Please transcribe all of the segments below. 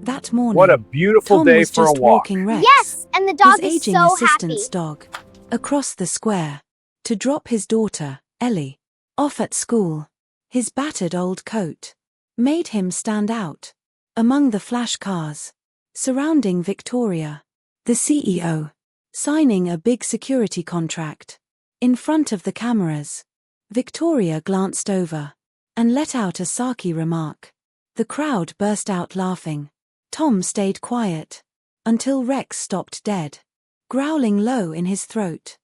That What a morning, beautiful Tom day was for a just walk. walking Rex, Yes, and the his dog is aging so assistant's happy. dog, across the square, to drop his daughter, Ellie, off at school. His battered old coat made him stand out among the flash cars surrounding Victoria, the CEO, signing a big security contract. In front of the cameras, Victoria glanced over and let out a sarky remark. The crowd burst out laughing. Tom stayed quiet until Rex stopped dead, growling low in his throat.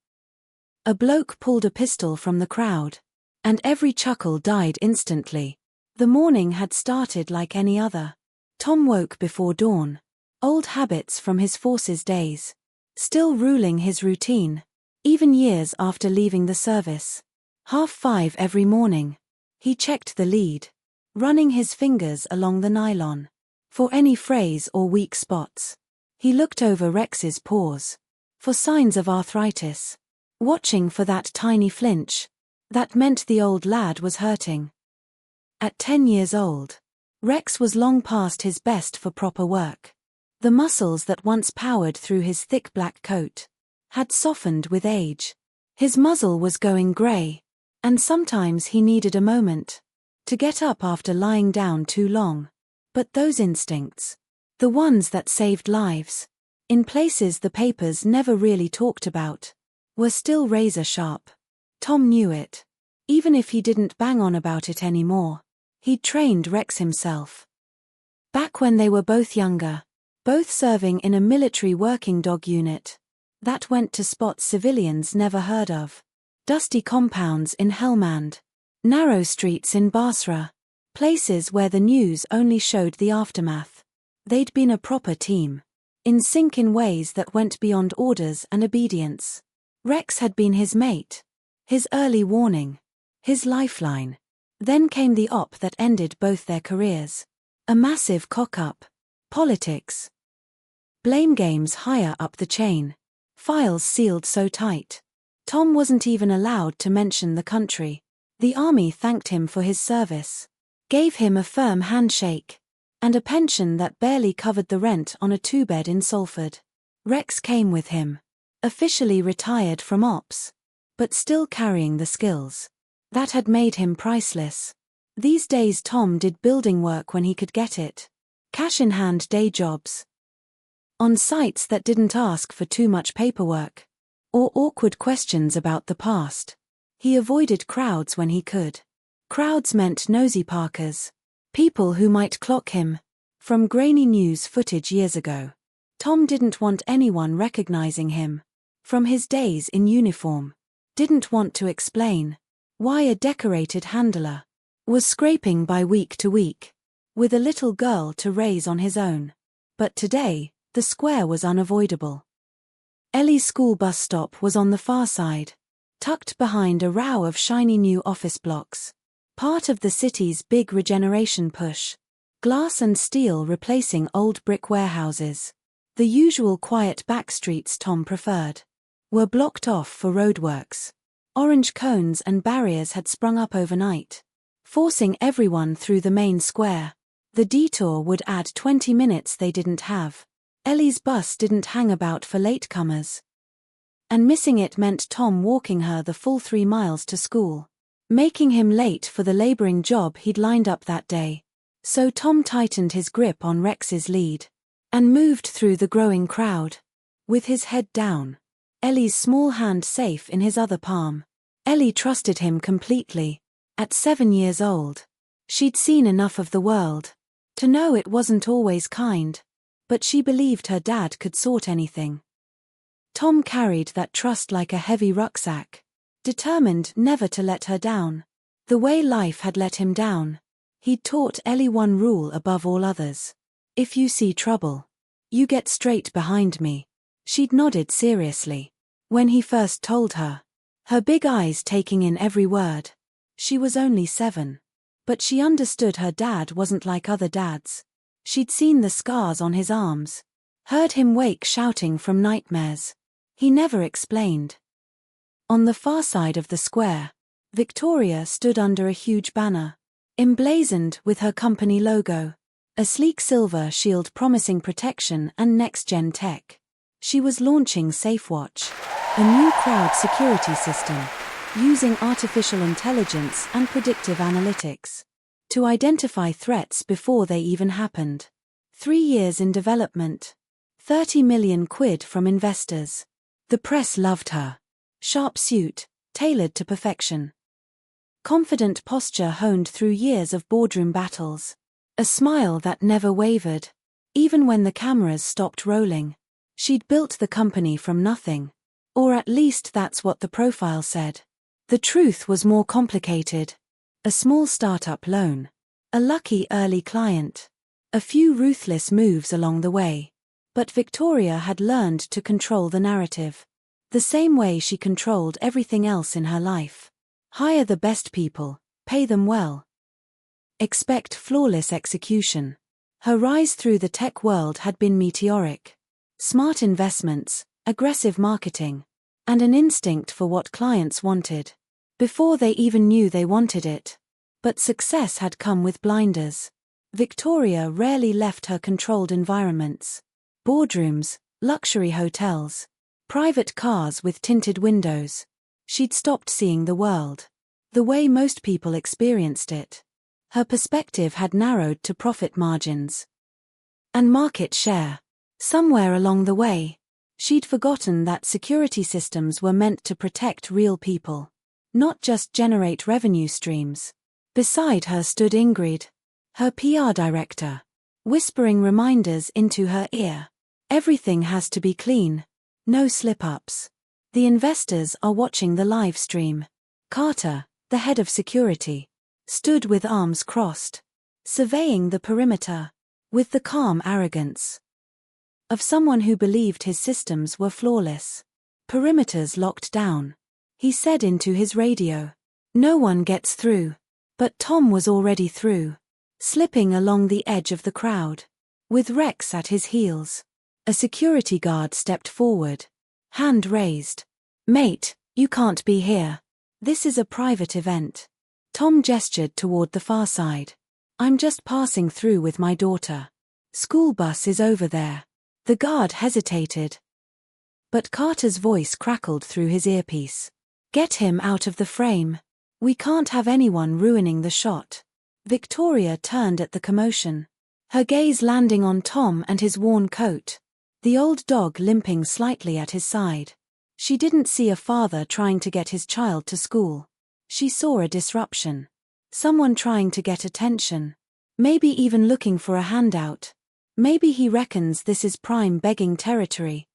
A bloke pulled a pistol from the crowd, and every chuckle died instantly. The morning had started like any other. Tom woke before dawn, old habits from his forces days, still ruling his routine, even years after leaving the service. 5:30 every morning. He checked the lead, running his fingers along the nylon for any frays or weak spots. He looked over Rex's paws for signs of arthritis, watching for that tiny flinch that meant the old lad was hurting. At 10 years old, Rex was long past his best for proper work. The muscles that once powered through his thick black coat had softened with age. His muzzle was going grey, and sometimes he needed a moment to get up after lying down too long. But those instincts, the ones that saved lives, in places the papers never really talked about, were still razor sharp. Tom knew it. Even if he didn't bang on about it anymore, he'd trained Rex himself. Back when they were both younger, both serving in a military working dog unit that went to spot civilians never heard of. Dusty compounds in Helmand, narrow streets in Basra, places where the news only showed the aftermath. They'd been a proper team, in sync in ways that went beyond orders and obedience. Rex had been his mate, his early warning, his lifeline. Then came the op that ended both their careers. A massive cock-up. Politics. Blame games higher up the chain. Files sealed so tight. Tom wasn't even allowed to mention the country. The army thanked him for his service, gave him a firm handshake, and a pension that barely covered the rent on a 2-bed in Salford. Rex came with him, officially retired from ops, but still carrying the skills that had made him priceless. These days Tom did building work when he could get it. Cash-in-hand day jobs. On sites that didn't ask for too much paperwork or awkward questions about the past. He avoided crowds when he could. Crowds meant nosy parkers, people who might clock him from grainy news footage years ago. Tom didn't want anyone recognizing him from his days in uniform. Didn't want to explain why a decorated handler was scraping by week to week with a little girl to raise on his own. But today, the square was unavoidable. Ellie's school bus stop was on the far side, tucked behind a row of shiny new office blocks. Part of the city's big regeneration push. Glass and steel replacing old brick warehouses. The usual quiet back streets Tom preferred were blocked off for roadworks. Orange cones and barriers had sprung up overnight, forcing everyone through the main square. The detour would add 20 minutes they didn't have. Ellie's bus didn't hang about for latecomers, and missing it meant Tom walking her the full 3 miles to school, making him late for the laboring job he'd lined up that day. So Tom tightened his grip on Rex's lead and moved through the growing crowd, with his head down, Ellie's small hand safe in his other palm. Ellie trusted him completely. At 7 years old, she'd seen enough of the world to know it wasn't always kind, but she believed her dad could sort anything. Tom carried that trust like a heavy rucksack, determined never to let her down. The way life had let him down, he'd taught Ellie one rule above all others. If you see trouble, you get straight behind me. She'd nodded seriously when he first told her, her big eyes taking in every word. She was only 7, but she understood her dad wasn't like other dads. She'd seen the scars on his arms, heard him wake shouting from nightmares. He never explained. On the far side of the square, Victoria stood under a huge banner, emblazoned with her company logo. A sleek silver shield promising protection and next-gen tech. She was launching SafeWatch, a new crowd security system, using artificial intelligence and predictive analytics to identify threats before they even happened. 3 years in development. 30 million quid from investors. The press loved her. Sharp suit, tailored to perfection. Confident posture honed through years of boardroom battles. A smile that never wavered. Even when the cameras stopped rolling. She'd built the company from nothing. Or at least that's what the profile said. The truth was more complicated. A small startup loan. A lucky early client. A few ruthless moves along the way. But Victoria had learned to control the narrative. The same way she controlled everything else in her life. Hire the best people, pay them well. Expect flawless execution. Her rise through the tech world had been meteoric. Smart investments, aggressive marketing, and an instinct for what clients wanted. Before they even knew they wanted it. But success had come with blinders. Victoria rarely left her controlled environments. Boardrooms, luxury hotels, private cars with tinted windows. She'd stopped seeing the world the way most people experienced it. Her perspective had narrowed to profit margins and market share. Somewhere along the way, she'd forgotten that security systems were meant to protect real people, not just generate revenue streams. Beside her stood Ingrid, her PR director, whispering reminders into her ear. Everything has to be clean. No slip-ups. The investors are watching the live stream. Carter, the head of security, stood with arms crossed, surveying the perimeter, with the calm arrogance of someone who believed his systems were flawless. Perimeters locked down. He said into his radio. No one gets through. But Tom was already through, slipping along the edge of the crowd, with Rex at his heels. A security guard stepped forward, hand raised. Mate, you can't be here. This is a private event. Tom gestured toward the far side. I'm just passing through with my daughter. School bus is over there. The guard hesitated. But Carter's voice crackled through his earpiece. Get him out of the frame. We can't have anyone ruining the shot. Victoria turned at the commotion, her gaze landing on Tom and his worn coat, the old dog limping slightly at his side. She didn't see a father trying to get his child to school. She saw a disruption. Someone trying to get attention. Maybe even looking for a handout. Maybe he reckons this is prime begging territory.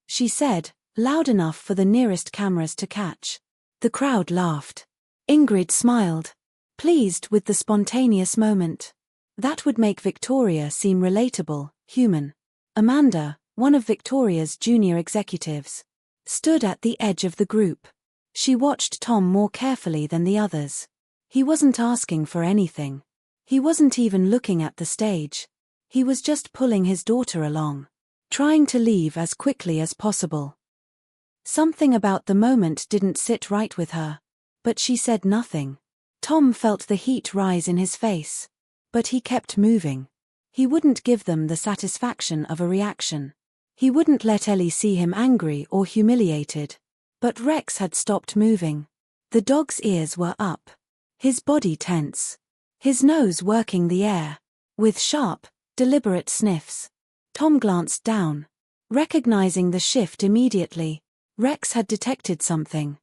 She said, loud enough for the nearest cameras to catch. The crowd laughed. Ingrid smiled, pleased with the spontaneous moment. That would make Victoria seem relatable, human. Amanda, one of Victoria's junior executives, stood at the edge of the group. She watched Tom more carefully than the others. He wasn't asking for anything. He wasn't even looking at the stage. He was just pulling his daughter along, trying to leave as quickly as possible. Something about the moment didn't sit right with her. But she said nothing. Tom felt the heat rise in his face. But he kept moving. He wouldn't give them the satisfaction of a reaction. He wouldn't let Ellie see him angry or humiliated. But Rex had stopped moving. The dog's ears were up. His body tense. His nose working the air. With sharp, deliberate sniffs. Tom glanced down. Recognizing the shift immediately, Rex had detected something.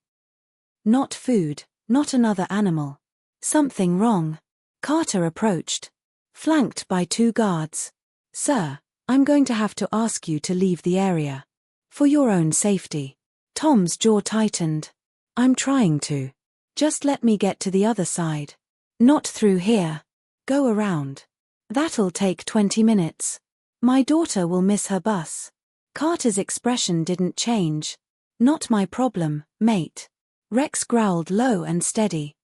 Not food, not another animal. Something wrong. Carter approached, flanked by 2 guards. Sir, I'm going to have to ask you to leave the area. For your own safety. Tom's jaw tightened. I'm trying to. Just let me get to the other side. Not through here. Go around. That'll take 20 minutes. My daughter will miss her bus. Carter's expression didn't change. Not my problem, mate. Rex growled low and steady.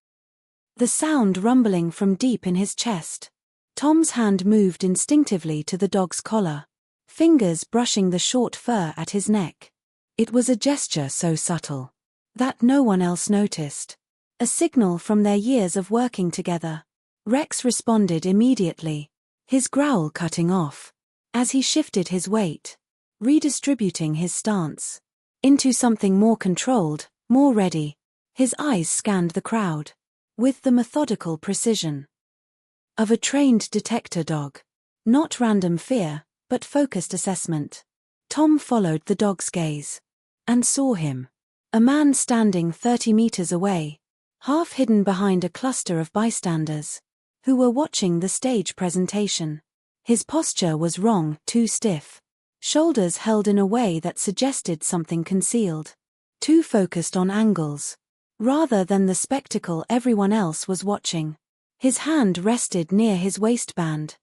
The sound rumbling from deep in his chest. Tom's hand moved instinctively to the dog's collar, fingers brushing the short fur at his neck. It was a gesture so subtle that no one else noticed. A signal from their years of working together. Rex responded immediately. his growl cutting off, as he shifted his weight, redistributing his stance into something more controlled, more ready. His eyes scanned the crowd with the methodical precision of a trained detector dog. Not random fear, but focused assessment. Tom followed the dog's gaze and saw him. A man standing 30 meters away, half hidden behind a cluster of bystanders who were watching the stage presentation. His posture was wrong, too stiff. Shoulders held in a way that suggested something concealed. Too focused on angles, rather than the spectacle everyone else was watching. His hand rested near his waistband,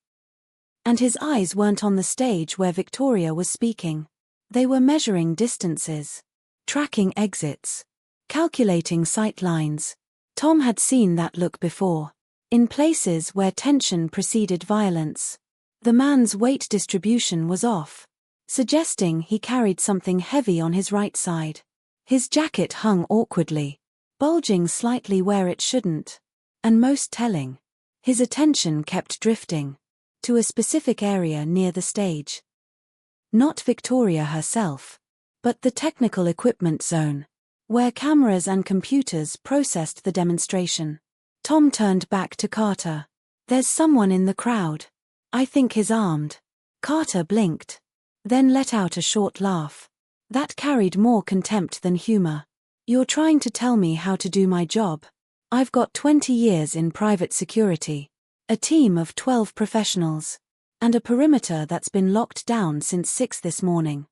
and his eyes weren't on the stage where Victoria was speaking. They were measuring distances, tracking exits, calculating sight lines. Tom had seen that look before, in places where tension preceded violence. The man's weight distribution was off, suggesting he carried something heavy on his right side. His jacket hung awkwardly, bulging slightly where it shouldn't. And most telling, his attention kept drifting to a specific area near the stage. Not Victoria herself, but the technical equipment zone, where cameras and computers processed the demonstration. Tom turned back to Carter. "There's someone in the crowd. I think he's armed." Carter blinked, then let out a short laugh that carried more contempt than humor. "You're trying to tell me how to do my job? I've got 20 years in private security, a team of 12 professionals, and a perimeter that's been locked down since 6 this morning.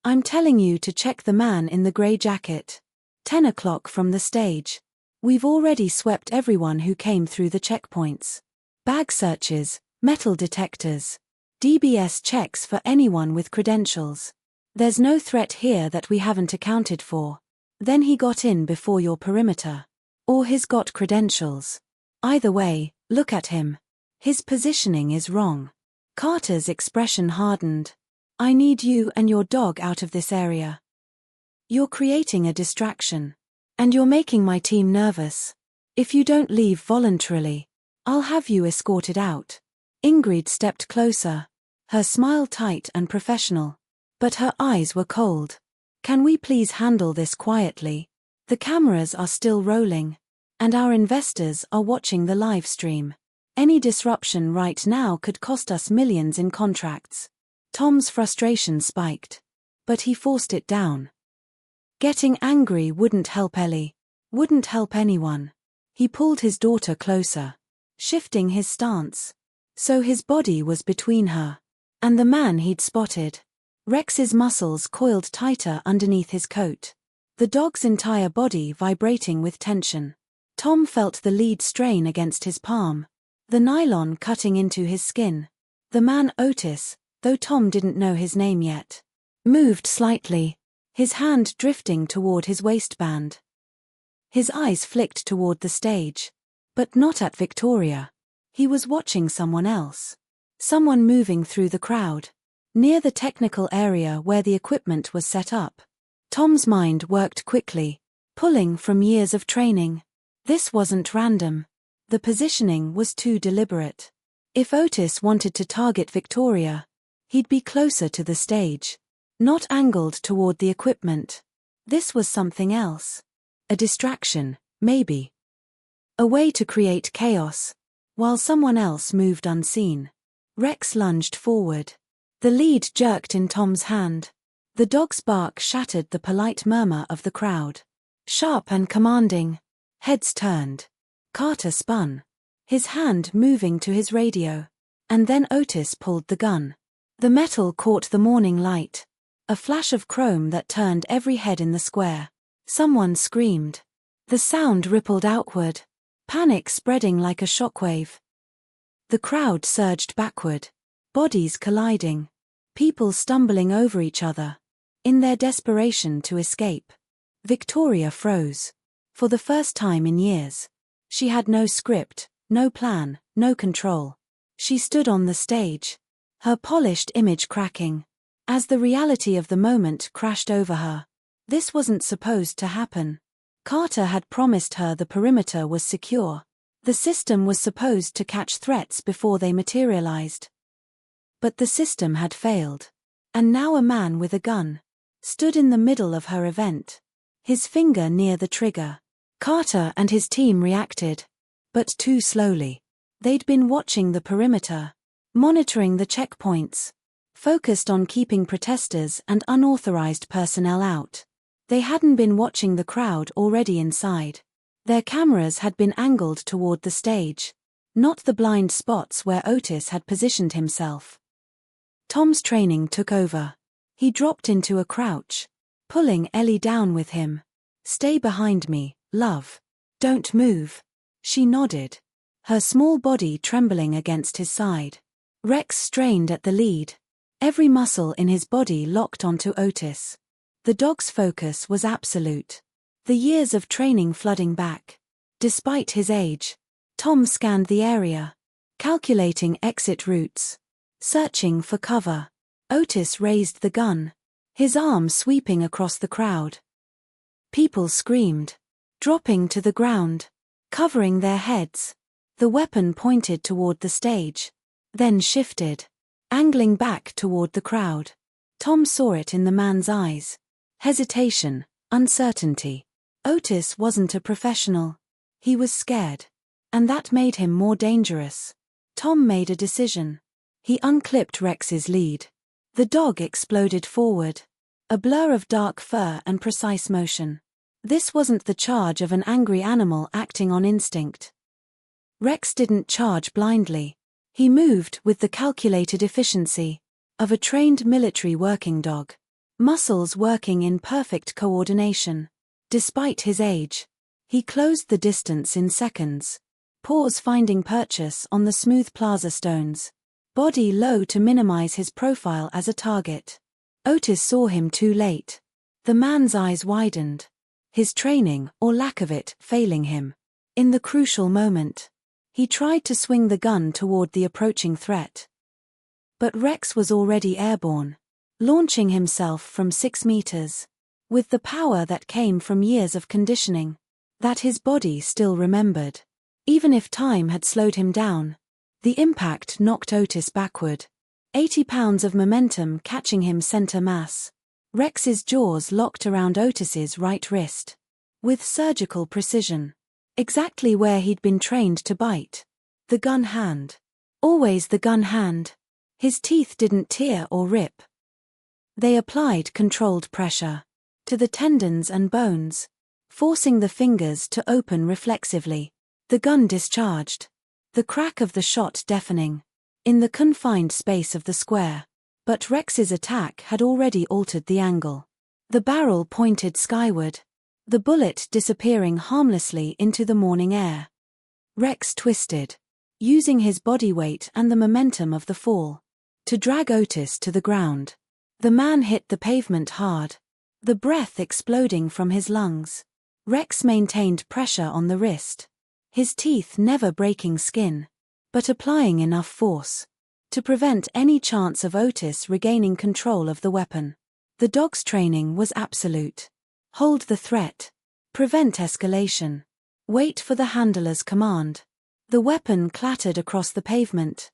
I'm telling you to check the man in the gray jacket. 10 o'clock from the stage. We've already swept everyone who came through the checkpoints. Bag searches, metal detectors, DBS checks for anyone with credentials. There's no threat here that we haven't accounted for. Then he got in before your perimeter. Or he's got credentials. Either way, look at him. His positioning is wrong." Carter's expression hardened. "I need you and your dog out of this area. You're creating a distraction. And you're making my team nervous. If you don't leave voluntarily, I'll have you escorted out." Ingrid stepped closer, her smile tight and professional. But her eyes were cold. "Can we please handle this quietly? The cameras are still rolling, and our investors are watching the live stream. Any disruption right now could cost us millions in contracts." Tom's frustration spiked, but he forced it down. Getting angry wouldn't help Ellie, wouldn't help anyone. He pulled his daughter closer, shifting his stance, so his body was between her and the man he'd spotted. Rex's muscles coiled tighter underneath his coat, the dog's entire body vibrating with tension. Tom felt the lead strain against his palm, the nylon cutting into his skin. The man Otis, though Tom didn't know his name yet, moved slightly, his hand drifting toward his waistband. His eyes flicked toward the stage, but not at Victoria. He was watching someone else. Someone moving through the crowd, near the technical area where the equipment was set up. Tom's mind worked quickly, pulling from years of training. This wasn't random. The positioning was too deliberate. If Otis wanted to target Victoria, he'd be closer to the stage, not angled toward the equipment. This was something else. A distraction, maybe. A way to create chaos, while someone else moved unseen. Rex lunged forward. The lead jerked in Tom's hand. The dog's bark shattered the polite murmur of the crowd. Sharp and commanding. Heads turned. Carter spun, his hand moving to his radio. And then Otis pulled the gun. The metal caught the morning light. A flash of chrome that turned every head in the square. Someone screamed. The sound rippled outward, panic spreading like a shockwave. The crowd surged backward, bodies colliding, people stumbling over each other, in their desperation to escape. Victoria froze. For the first time in years. She had no script, no plan, no control. She stood on the stage, her polished image cracking, as the reality of the moment crashed over her. This wasn't supposed to happen. Carter had promised her the perimeter was secure. The system was supposed to catch threats before they materialized. But the system had failed. And now a man with a gun stood in the middle of her event, his finger near the trigger. Carter and his team reacted, but too slowly. They'd been watching the perimeter, monitoring the checkpoints, focused on keeping protesters and unauthorized personnel out. They hadn't been watching the crowd already inside. Their cameras had been angled toward the stage, not the blind spots where Otis had positioned himself. Tom's training took over. He dropped into a crouch, pulling Ellie down with him. "Stay behind me, love. Don't move." She nodded, her small body trembling against his side. Rex strained at the lead, every muscle in his body locked onto Otis. The dog's focus was absolute, the years of training flooding back. Despite his age, Tom scanned the area, calculating exit routes, searching for cover. Otis raised the gun, his arm sweeping across the crowd. People screamed, dropping to the ground, covering their heads. The weapon pointed toward the stage, then shifted, angling back toward the crowd. Tom saw it in the man's eyes. Hesitation, uncertainty. Otis wasn't a professional. He was scared. And that made him more dangerous. Tom made a decision. He unclipped Rex's lead. The dog exploded forward, a blur of dark fur and precise motion. This wasn't the charge of an angry animal acting on instinct. Rex didn't charge blindly. He moved with the calculated efficiency of a trained military working dog, muscles working in perfect coordination. Despite his age, he closed the distance in seconds, paws finding purchase on the smooth plaza stones, body low to minimize his profile as a target. Otis saw him too late. The man's eyes widened, his training, or lack of it, failing him. In the crucial moment, he tried to swing the gun toward the approaching threat. But Rex was already airborne, launching himself from 6 meters, with the power that came from years of conditioning, that his body still remembered. Even if time had slowed him down, the impact knocked Otis backward, 80 pounds of momentum catching him center mass. Rex's jaws locked around Otis's right wrist, with surgical precision, exactly where he'd been trained to bite. The gun hand. Always the gun hand. His teeth didn't tear or rip. They applied controlled pressure to the tendons and bones, forcing the fingers to open reflexively. The gun discharged, the crack of the shot deafening, in the confined space of the square. But Rex's attack had already altered the angle. The barrel pointed skyward, the bullet disappearing harmlessly into the morning air. Rex twisted, using his body weight and the momentum of the fall to drag Otis to the ground. The man hit the pavement hard, the breath exploding from his lungs. Rex maintained pressure on the wrist, his teeth never breaking skin, but applying enough force to prevent any chance of Otis regaining control of the weapon. The dog's training was absolute. Hold the threat. Prevent escalation. Wait for the handler's command. The weapon clattered across the pavement,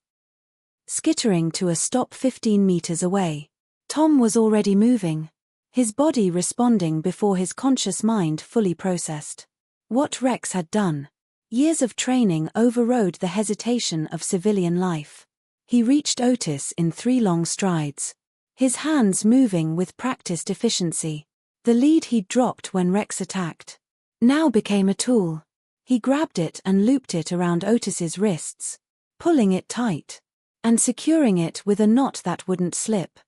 skittering to a stop 15 meters away. Tom was already moving, his body responding before his conscious mind fully processed what Rex had done. Years of training overrode the hesitation of civilian life. He reached Otis in 3 long strides, his hands moving with practiced efficiency. The lead he'd dropped when Rex attacked now became a tool. He grabbed it and looped it around Otis's wrists, pulling it tight, and securing it with a knot that wouldn't slip.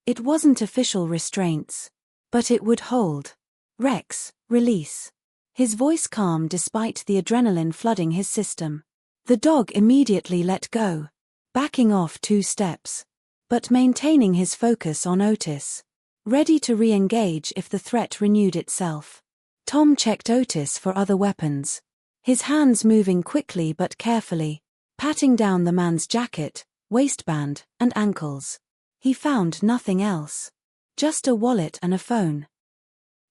It wasn't official restraints, but it would hold. Rex, release. His voice calm despite the adrenaline flooding his system. The dog immediately let go, backing off 2 steps, but maintaining his focus on Otis, ready to re-engage if the threat renewed itself. Tom checked Otis for other weapons, his hands moving quickly but carefully, patting down the man's jacket, waistband, and ankles. He found nothing else. Just a wallet and a phone.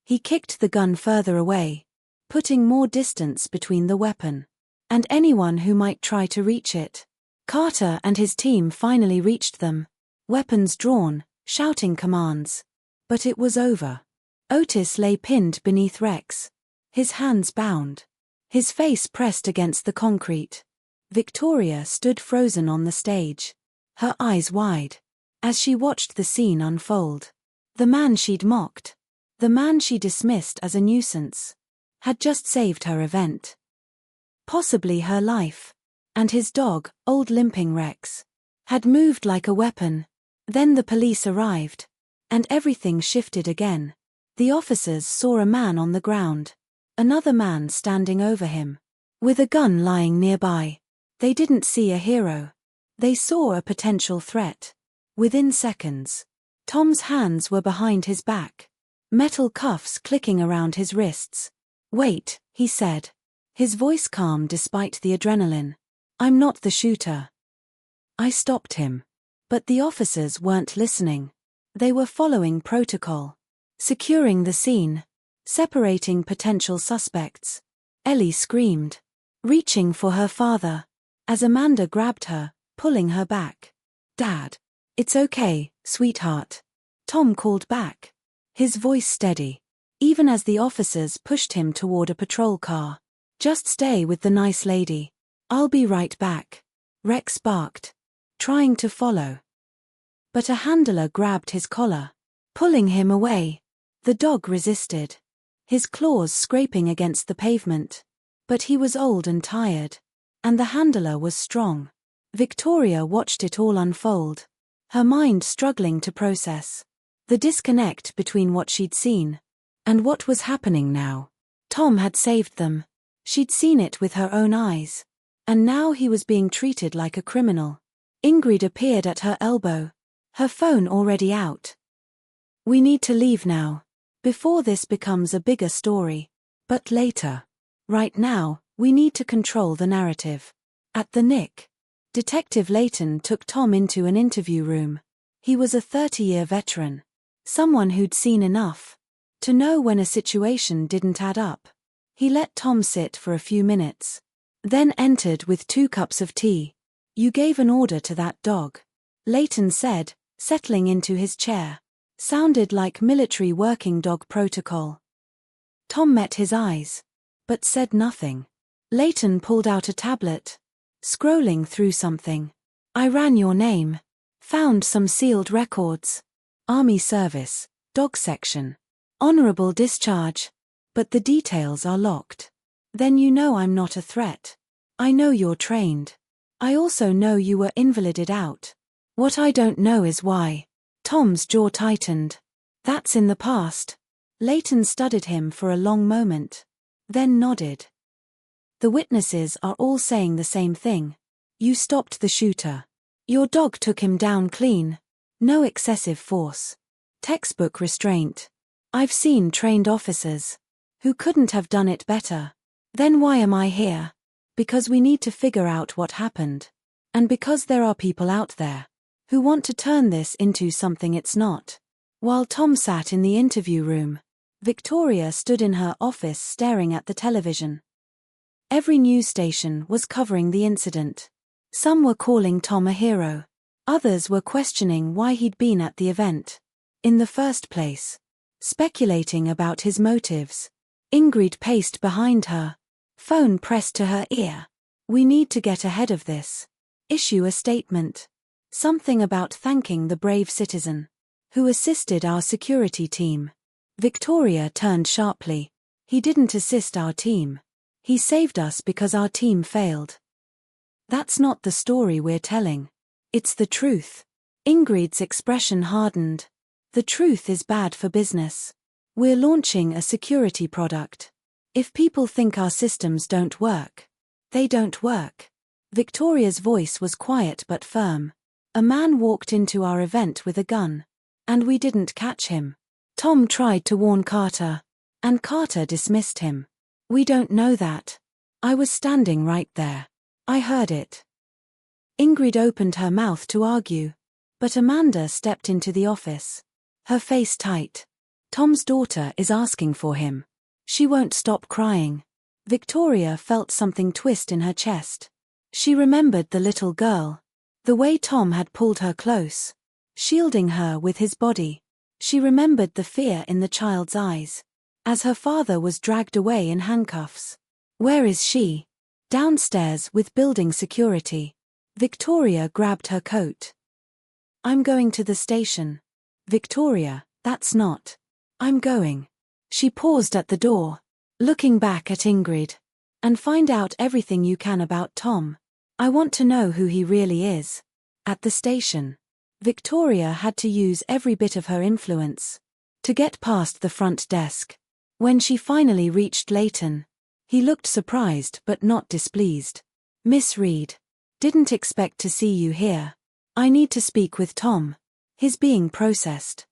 He kicked the gun further away, putting more distance between the weapon and anyone who might try to reach it. Carter and his team finally reached them, weapons drawn, shouting commands. But it was over. Otis lay pinned beneath Rex, his hands bound, his face pressed against the concrete. Victoria stood frozen on the stage, her eyes wide, as she watched the scene unfold. The man she'd mocked, the man she dismissed as a nuisance, had just saved her event. Possibly her life. And his dog, old limping Rex, had moved like a weapon. Then the police arrived, and everything shifted again. The officers saw a man on the ground, another man standing over him, with a gun lying nearby. They didn't see a hero. They saw a potential threat. Within seconds, Tom's hands were behind his back, metal cuffs clicking around his wrists. "Wait," he said, his voice calm despite the adrenaline. "I'm not the shooter." I stopped him. But the officers weren't listening. They were following protocol, securing the scene, separating potential suspects. Ellie screamed, reaching for her father, as Amanda grabbed her, pulling her back. "Dad, it's okay, sweetheart," Tom called back, his voice steady, even as the officers pushed him toward a patrol car. "Just stay with the nice lady. I'll be right back," Rex barked, trying to follow. But a handler grabbed his collar, pulling him away. The dog resisted, his claws scraping against the pavement. But he was old and tired, and the handler was strong. Victoria watched it all unfold, her mind struggling to process the disconnect between what she'd seen and what was happening now. Tom had saved them. She'd seen it with her own eyes. And now he was being treated like a criminal. Ingrid appeared at her elbow, her phone already out. "We need to leave now, before this becomes a bigger story. But later. Right now, we need to control the narrative." At the Nick, Detective Layton took Tom into an interview room. He was a 30-year veteran, someone who'd seen enough to know when a situation didn't add up. He let Tom sit for a few minutes, then entered with 2 cups of tea. "You gave an order to that dog," Layton said, settling into his chair. Sounded like military working dog protocol. Tom met his eyes, but said nothing. Layton pulled out a tablet, scrolling through something. "I ran your name. Found some sealed records. Army service, dog section. Honorable discharge. But the details are locked. Then you know I'm not a threat. I know you're trained. I also know you were invalided out. What I don't know is why." Tom's jaw tightened. "That's in the past." Layton studied him for a long moment, then nodded. "The witnesses are all saying the same thing. You stopped the shooter. Your dog took him down clean. No excessive force. Textbook restraint. I've seen trained officers who couldn't have done it better. Then why am I here? Because we need to figure out what happened. And because there are people out there who want to turn this into something it's not." While Tom sat in the interview room, Victoria stood in her office staring at the television. Every news station was covering the incident. Some were calling Tom a hero. Others were questioning why he'd been at the event in the first place, speculating about his motives. Ingrid paced behind her, phone pressed to her ear. "We need to get ahead of this. Issue a statement. Something about thanking the brave citizen who assisted our security team." Victoria turned sharply. "He didn't assist our team. He saved us because our team failed. That's not the story we're telling. It's the truth." Ingrid's expression hardened. "The truth is bad for business. We're launching a security product. If people think our systems don't work, they don't work." Victoria's voice was quiet but firm. "A man walked into our event with a gun, and we didn't catch him. Tom tried to warn Carter, and Carter dismissed him. We don't know that. I was standing right there. I heard it." Ingrid opened her mouth to argue, but Amanda stepped into the office, her face tight. "Tom's daughter is asking for him. She won't stop crying. Victoria felt something twist in her chest. She remembered the little girl. The way Tom had pulled her close, shielding her with his body. She remembered the fear in the child's eyes, as her father was dragged away in handcuffs. Where is she? Downstairs with building security. Victoria grabbed her coat. I'm going to the station. Victoria, that's not. I'm going. She paused at the door, looking back at Ingrid. And find out everything you can about Tom. I want to know who he really is. At the station, Victoria had to use every bit of her influence to get past the front desk. When she finally reached Leighton, he looked surprised but not displeased. Miss Reed, didn't expect to see you here. I need to speak with Tom. He's being processed.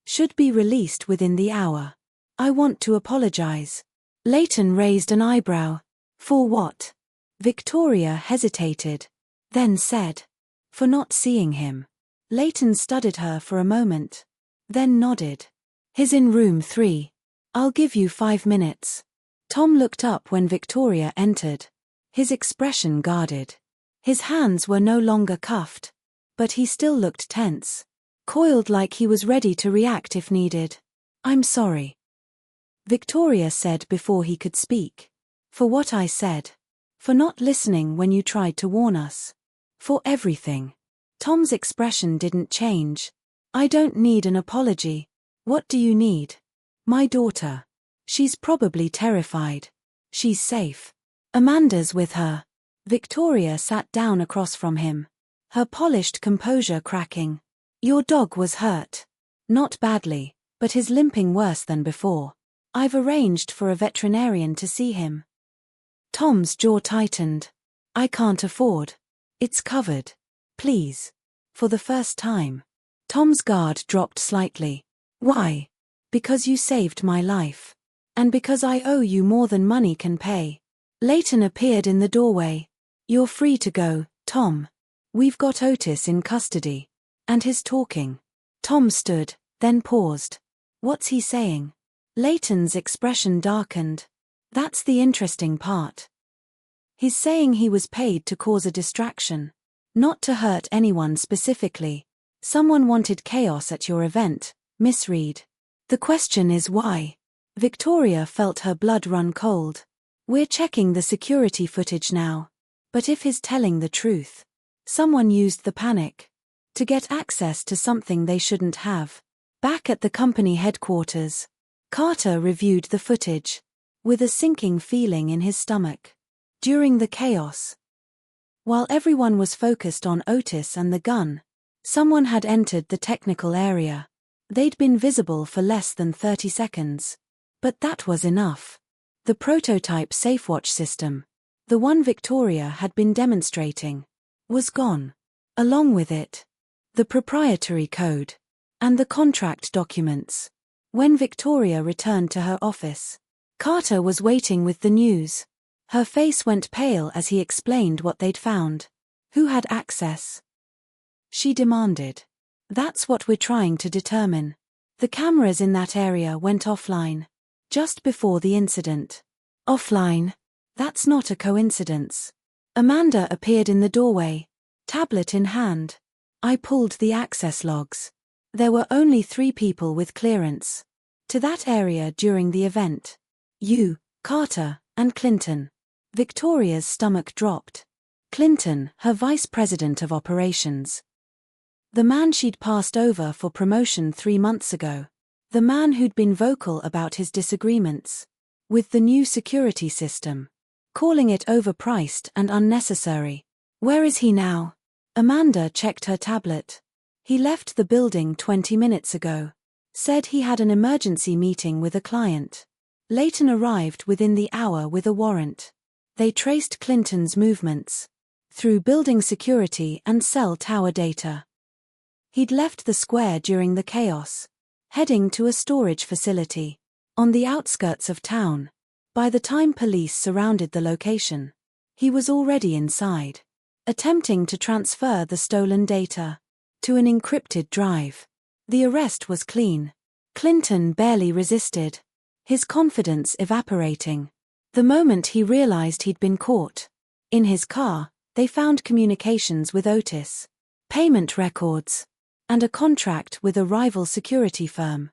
Should be released within the hour. I want to apologize. Leighton raised an eyebrow. For what? Victoria hesitated, then said, for not seeing him. Leighton studied her for a moment, then nodded. He's in room 3. I'll give you 5 minutes. Tom looked up when Victoria entered, his expression guarded. His hands were no longer cuffed, but he still looked tense, coiled like he was ready to react if needed. I'm sorry, Victoria said before he could speak. For what I said. For not listening when you tried to warn us. For everything. Tom's expression didn't change. I don't need an apology. What do you need? My daughter. She's probably terrified. She's safe. Amanda's with her. Victoria sat down across from him, her polished composure cracking. Your dog was hurt. Not badly, but he's limping worse than before. I've arranged for a veterinarian to see him. Tom's jaw tightened. I can't afford. It's covered. Please. For the first time. Tom's guard dropped slightly. Why? Because you saved my life. And because I owe you more than money can pay. Leighton appeared in the doorway. You're free to go, Tom. We've got Otis in custody. And he's talking. Tom stood, then paused. What's he saying? Leighton's expression darkened. That's the interesting part. He's saying he was paid to cause a distraction. Not to hurt anyone specifically. Someone wanted chaos at your event, Miss Reed. The question is why? Victoria felt her blood run cold. We're checking the security footage now. But if he's telling the truth, someone used the panic to get access to something they shouldn't have. Back at the company headquarters, Carter reviewed the footage, with a sinking feeling in his stomach. During the chaos, while everyone was focused on Otis and the gun, someone had entered the technical area. They'd been visible for less than 30 seconds. But that was enough. The prototype SafeWatch system, the one Victoria had been demonstrating, was gone. Along with it, the proprietary code, and the contract documents. When Victoria returned to her office, Carter was waiting with the news. Her face went pale as he explained what they'd found. Who had access? She demanded. That's what we're trying to determine. The cameras in that area went offline just before the incident. Offline? That's not a coincidence. Amanda appeared in the doorway, tablet in hand. I pulled the access logs. There were only 3 people with clearance to that area during the event. You, Carter, and Clinton. Victoria's stomach dropped. Clinton, her vice president of operations. The man she'd passed over for promotion 3 months ago. The man who'd been vocal about his disagreements with the new security system, calling it overpriced and unnecessary. Where is he now? Amanda checked her tablet. He left the building 20 minutes ago. Said he had an emergency meeting with a client. Leighton arrived within the hour with a warrant. They traced Clinton's movements through building security and cell tower data. He'd left the square during the chaos, heading to a storage facility on the outskirts of town. By the time police surrounded the location, he was already inside, attempting to transfer the stolen data to an encrypted drive. The arrest was clean. Clinton barely resisted, his confidence evaporating. The moment he realized he'd been caught. In his car, they found communications with Otis, payment records, and a contract with a rival security firm.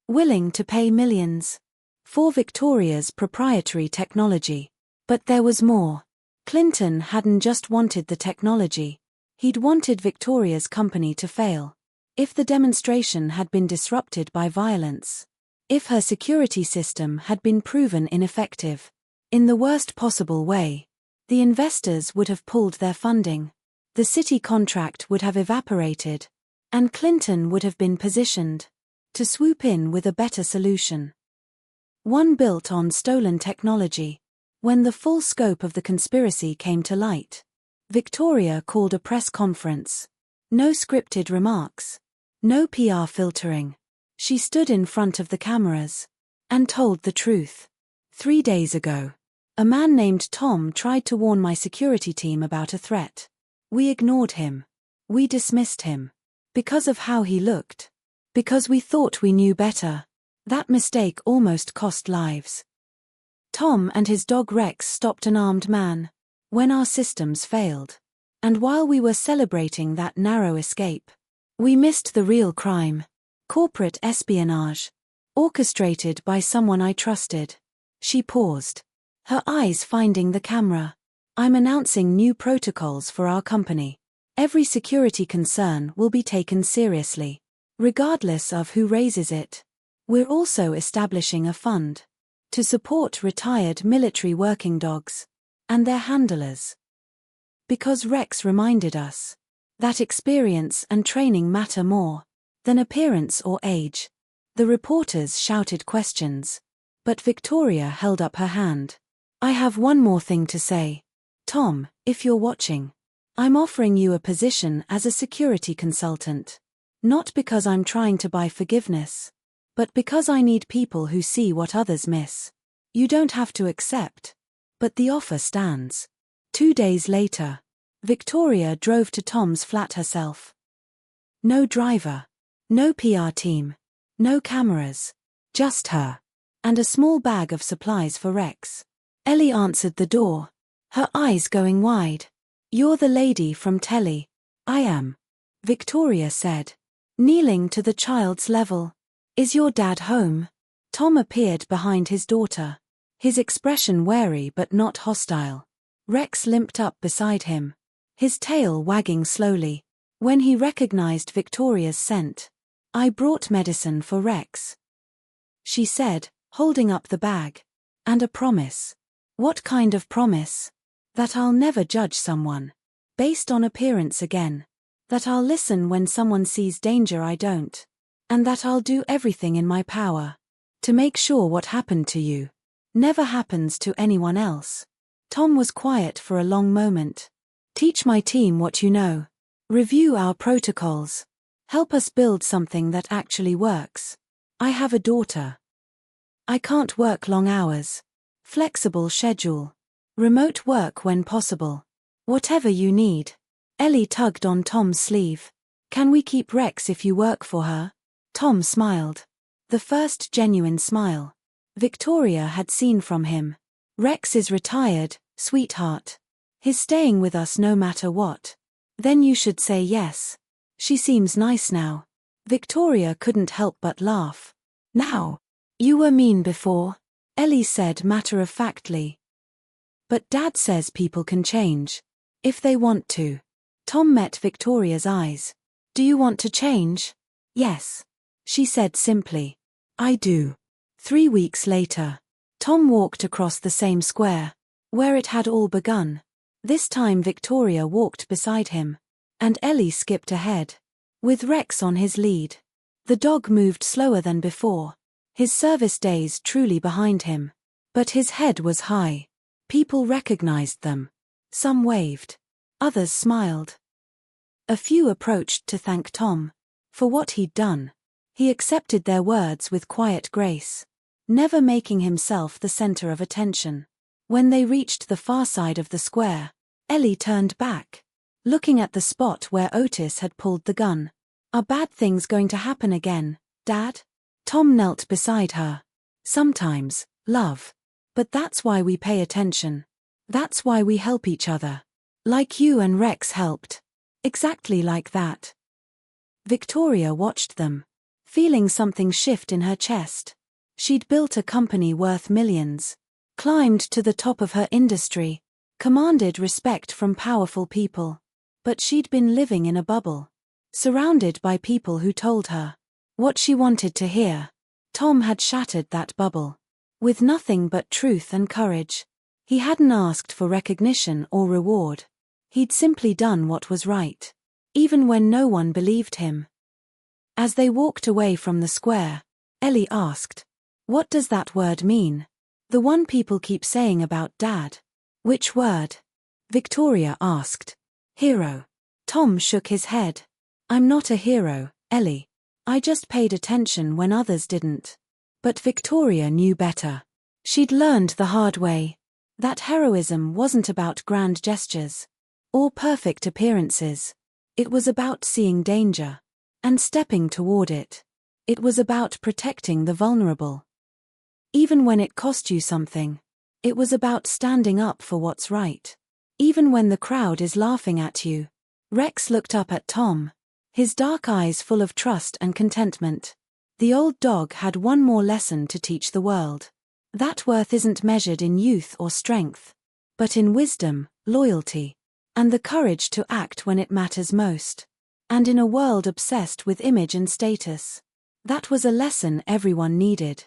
Willing to pay millions for Victoria's proprietary technology. But there was more. Clinton hadn't just wanted the technology. He'd wanted Victoria's company to fail. If the demonstration had been disrupted by violence. If her security system had been proven ineffective. In the worst possible way. The investors would have pulled their funding. The city contract would have evaporated. And Clinton would have been positioned to swoop in with a better solution. One built on stolen technology. When the full scope of the conspiracy came to light, Victoria called a press conference. No scripted remarks. No PR filtering. She stood in front of the cameras and told the truth. 3 days ago, a man named Tom tried to warn my security team about a threat. We ignored him. We dismissed him. Because of how he looked. Because we thought we knew better. That mistake almost cost lives. Tom and his dog Rex stopped an armed man when our systems failed. And while we were celebrating that narrow escape, we missed the real crime. Corporate espionage. Orchestrated by someone I trusted. She paused. Her eyes finding the camera. I'm announcing new protocols for our company. Every security concern will be taken seriously, regardless of who raises it. We're also establishing a fund to support retired military working dogs and their handlers. Because Rex reminded us that experience and training matter more than appearance or age. The reporters shouted questions, but Victoria held up her hand. I have one more thing to say. Tom, if you're watching, I'm offering you a position as a security consultant. Not because I'm trying to buy forgiveness, but because I need people who see what others miss. You don't have to accept, but the offer stands. 2 days later, Victoria drove to Tom's flat herself. No driver, no PR team, no cameras, just her, and a small bag of supplies for Rex. Ellie answered the door, her eyes going wide. You're the lady from telly. I am, Victoria said, kneeling to the child's level. Is your dad home? Tom appeared behind his daughter, his expression wary but not hostile. Rex limped up beside him, his tail wagging slowly. When he recognized Victoria's scent, I brought medicine for Rex, she said, holding up the bag. And a promise. What kind of promise? That I'll never judge someone based on appearance again. That I'll listen when someone sees danger I don't. And that I'll do everything in my power to make sure what happened to you never happens to anyone else. Tom was quiet for a long moment. Teach my team what you know. Review our protocols. Help us build something that actually works. I have a daughter. I can't work long hours. Flexible schedule. Remote work when possible. Whatever you need. Ellie tugged on Tom's sleeve. Can we keep Rex if you work for her? Tom smiled. The first genuine smile Victoria had seen from him. Rex is retired, sweetheart. He's staying with us no matter what. Then you should say yes. She seems nice now. Victoria couldn't help but laugh. Now. You were mean before, Ellie said matter-of-factly. But Dad says people can change. If they want to. Tom met Victoria's eyes. Do you want to change? Yes. She said simply. I do. 3 weeks later, Tom walked across the same square, where it had all begun. This time Victoria walked beside him, and Ellie skipped ahead, with Rex on his lead. The dog moved slower than before, his service days truly behind him. But his head was high. People recognized them. Some waved. Others smiled. A few approached to thank Tom for what he'd done. He accepted their words with quiet grace, never making himself the center of attention. When they reached the far side of the square, Ellie turned back, looking at the spot where Otis had pulled the gun. Are bad things going to happen again, Dad? Tom knelt beside her. Sometimes, love. But that's why we pay attention. That's why we help each other. Like you and Rex helped. Exactly like that. Victoria watched them, feeling something shift in her chest. She'd built a company worth millions, climbed to the top of her industry, commanded respect from powerful people. But she'd been living in a bubble, surrounded by people who told her what she wanted to hear. Tom had shattered that bubble. With nothing but truth and courage. He hadn't asked for recognition or reward. He'd simply done what was right, even when no one believed him. As they walked away from the square, Ellie asked, "What does that word mean? The one people keep saying about Dad." "Which word?" Victoria asked. "Hero." Tom shook his head. "I'm not a hero, Ellie. I just paid attention when others didn't." But Victoria knew better. She'd learned the hard way that heroism wasn't about grand gestures or perfect appearances. It was about seeing danger and stepping toward it. It was about protecting the vulnerable. Even when it cost you something. It was about standing up for what's right. Even when the crowd is laughing at you. Rex looked up at Tom, his dark eyes full of trust and contentment. The old dog had one more lesson to teach the world. That worth isn't measured in youth or strength, but in wisdom, loyalty, and the courage to act when it matters most. And in a world obsessed with image and status, that was a lesson everyone needed.